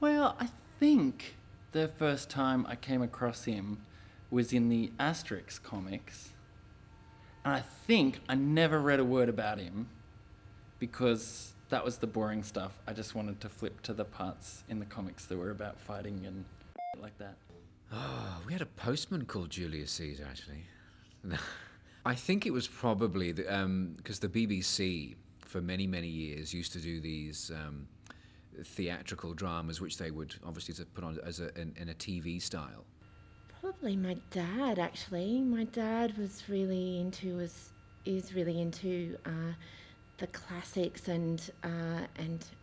Well, I think the first time I came across him was in the Asterix comics. And I think I never read a word about him because that was the boring stuff. I just wanted to flip to the parts in the comics that were about fighting and like that. Oh, we had a postman called Julius Caesar, actually. I think it was probably because the BBC for many, many years used to do these theatrical dramas, which they would obviously put on as in a TV style. Probably my dad, actually. My dad is really into the classics and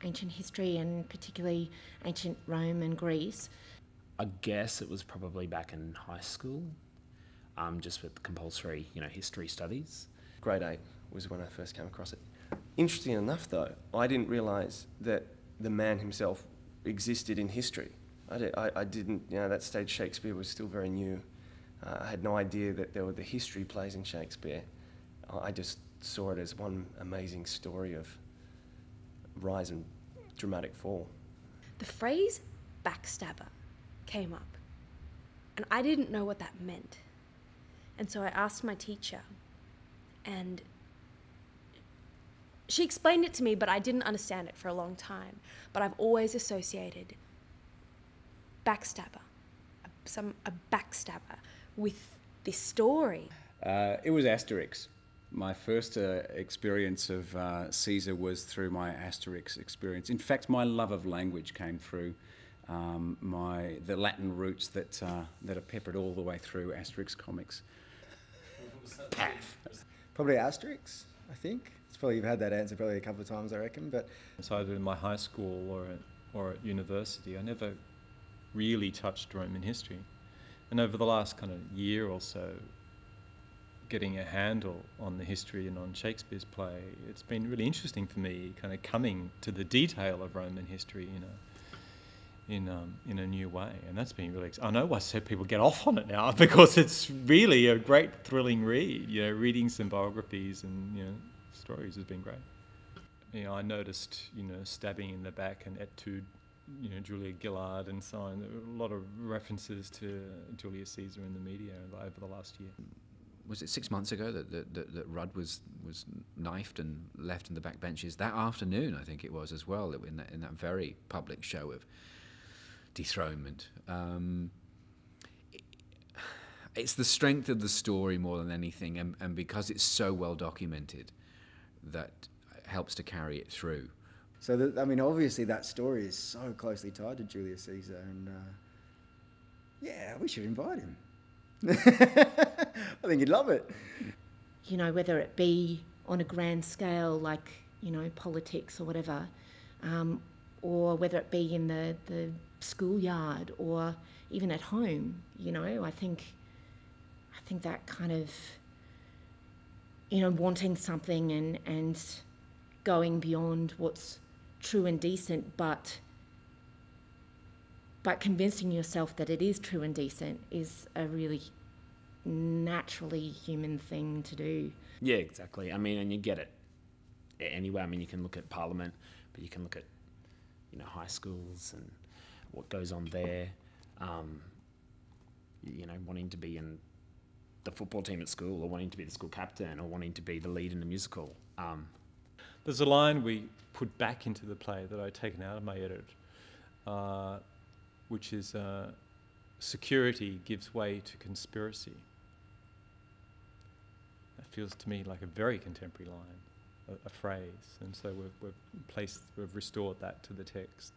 ancient history, and particularly ancient Rome and Greece. I guess it was probably back in high school, just with compulsory, history studies. Grade 8 was when I first came across it. Interesting enough, though, I didn't realise that the man himself existed in history. I didn't, at that stage Shakespeare was still very new. I had no idea that there were the history plays in Shakespeare. I just saw it as one amazing story of rise and dramatic fall. The phrase backstabber came up, and I didn't know what that meant. And so I asked my teacher, and she explained it to me, but I didn't understand it for a long time. But I've always associated backstabber, a backstabber, with this story. It was Asterix. My first experience of Caesar was through my Asterix experience. In fact, my love of language came through the Latin roots that are peppered all the way through Asterix comics. Probably Asterix, I think. It's probably, you've had that answer probably a couple of times, I reckon. But so either in my high school or at university, I never really touched Roman history. And over the last kind of year or so, getting a handle on the history and on Shakespeare's play, it's been really interesting for me, kind of coming to the detail of Roman history, in a new way, and that's been really. I know I said people get off on it now because it's really a great, thrilling read. Reading some biographies and stories has been great. I noticed stabbing in the back and etude, Julia Gillard and so on. There were a lot of references to Julius Caesar in the media over the last year. Was it 6 months ago that Rudd was knifed and left in the back benches? That afternoon, I think it was as well, in that very public show of dethronement. It's the strength of the story more than anything, and because it's so well documented, that helps to carry it through. So, obviously that story is so closely tied to Julius Caesar, and yeah, we should invite him. I think he'd love it. Whether it be on a grand scale, like, politics or whatever, or whether it be in the schoolyard or even at home, I think that kind of, wanting something and going beyond what's true and decent, but convincing yourself that it is true and decent is a really naturally human thing to do. Yeah, exactly. And you get it anyway. You can look at Parliament, but you can look at, high schools and what goes on there. Wanting to be in the football team at school, or wanting to be the school captain, or wanting to be the lead in a musical. There's a line we put back into the play that I'd taken out of my edit, which is security gives way to conspiracy. That feels to me like a very contemporary line, a phrase, and so we've restored that to the text.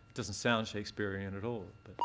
It doesn't sound Shakespearean at all, but